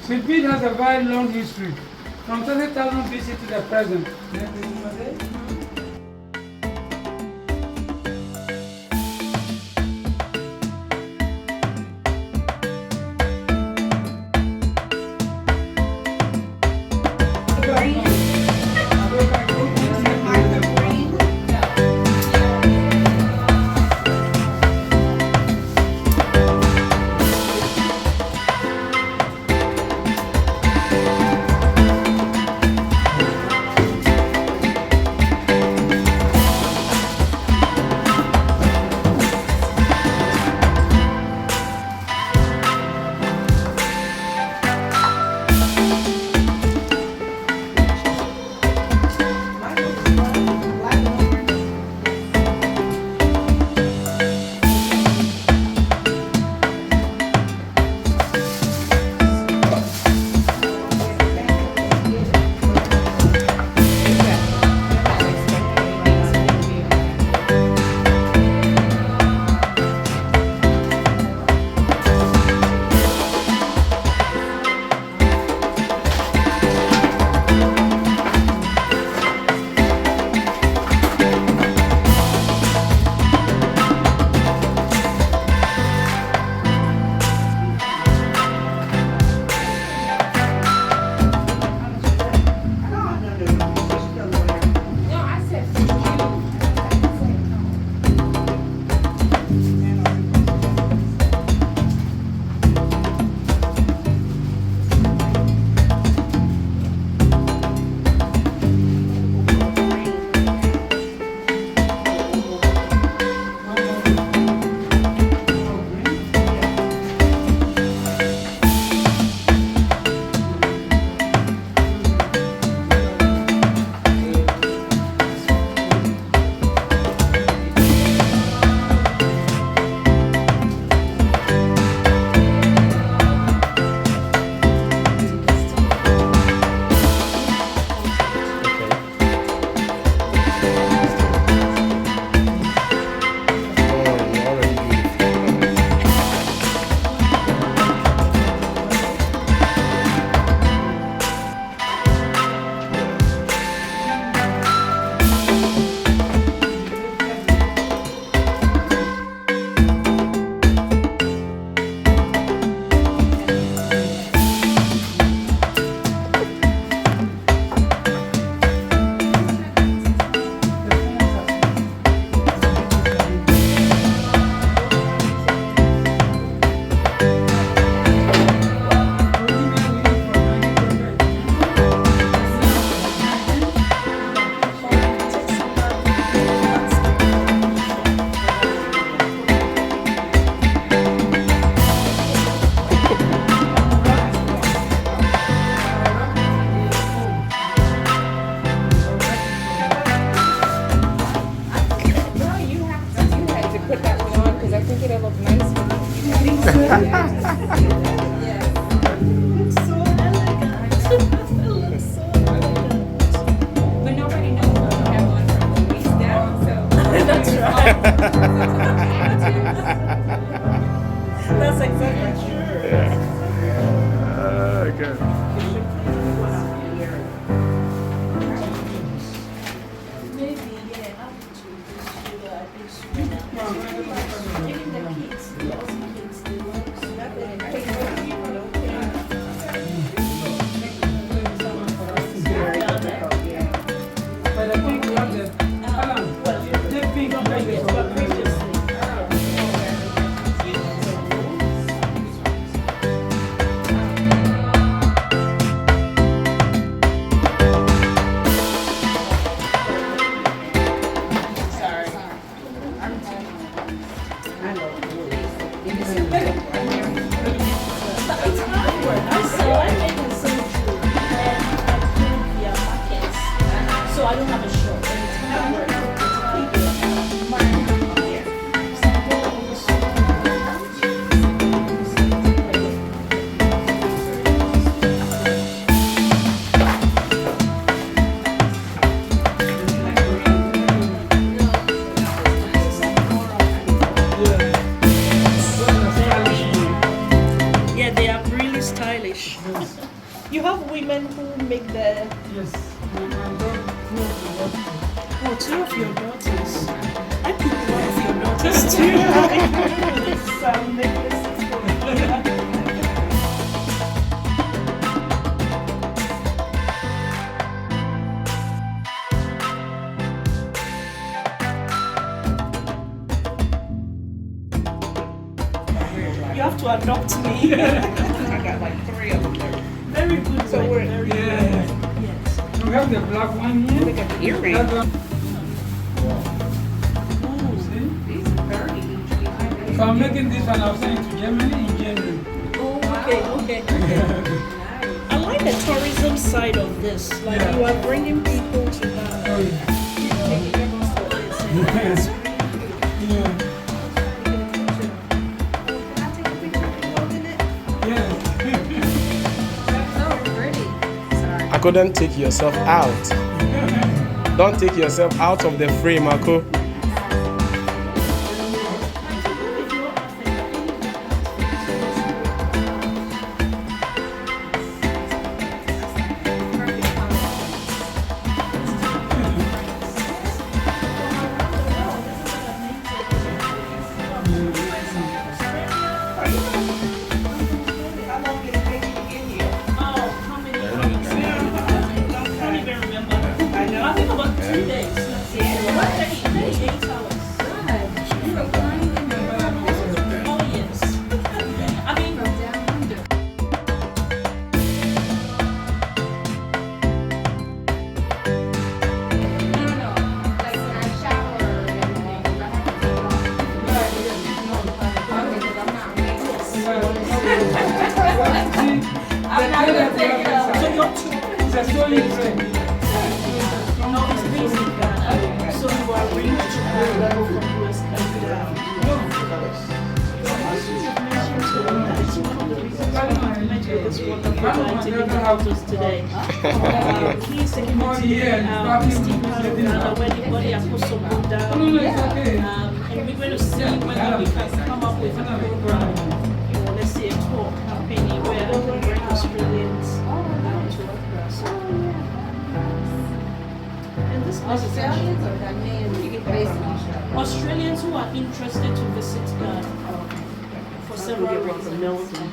Cedi bead has a very long history, from 30,000 BC to the present. That's exactly true. Yeah. Good. But I think we have the pink You have women who make the... Yes. My daughter. Oh, 2 of your daughters. I picked one of your daughters too. Some necklaces for me. You have to adopt me. I got like 3 of them there. Very good. So we're- very Yeah. good. Yes. We have the black one here. Look at the earring. That one. See? These are very intriguing. So I'm making this one. I'll send it to Germany in January. Oh, okay. I like the tourism side of this. Like Yeah. you are bringing people to Oh, Ghana. yeah. Yeah. Yes. I couldn't take yourself out. Don't take yourself out of the frame, Ako. How long did it take you to get here? Oh, how many hours? I can't even remember. I think about 2 days. Let's see. 38 hours. Oh, yes. I mean, so you're two. It's a sewing frame. No, it's based in Ghana. So you are willing to go level from US this wonderful guy taking the photos today. He's taking me to Steve Ghana where everybody has put some good down. No, it's okay. And we're going to see whether we can come up with a program, or let's say a tour campaign where we can bring Australians to Accra. And this place is Australians or Ghanaians based in Australia? Australians who are interested to visit Ghana for several reasons.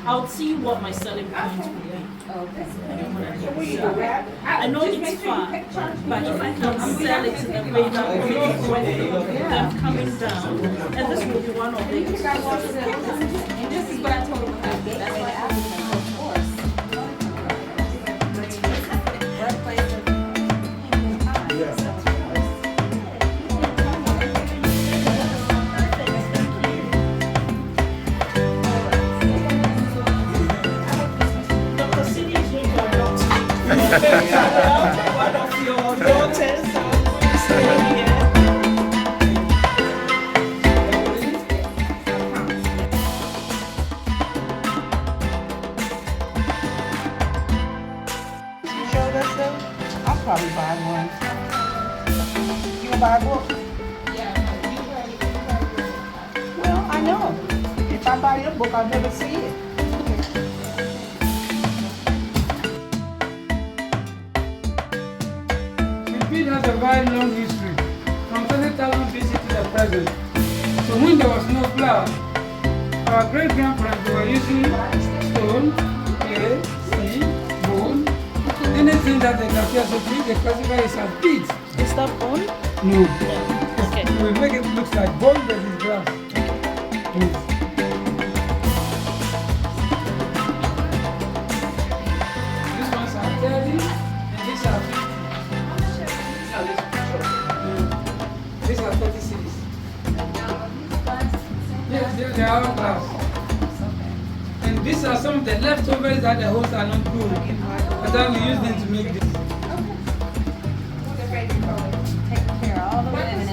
I'll see what my selling point will be. Okay. I know it's far, but if I can sell it in a way that will make it worth them coming down, and this will be one of them. And this is what I told them about. That's why I asked them, of course. Workplace Dr. Cedi is going to adopt me. One of your daughters staying here. You showed us them? I'll probably buy one. You gonna buy a book? Well, I know. If I buy your book, I'll never see it. The bead has a very long history, from 20,000 BC to the present. So when there was no flour, our great-grandparents were using stone, clay, seed, bone, anything that they can see as a bead, they classify it as beads. Is that bone? No. Okay. We make it look like bone, but it's glass. Yes. These ones are 30 and these are 50. These are 30 cities. Yes, they are all glass. And these are some of the leftovers that the hosts are not good. But then we use them to make this. taking care of all the women in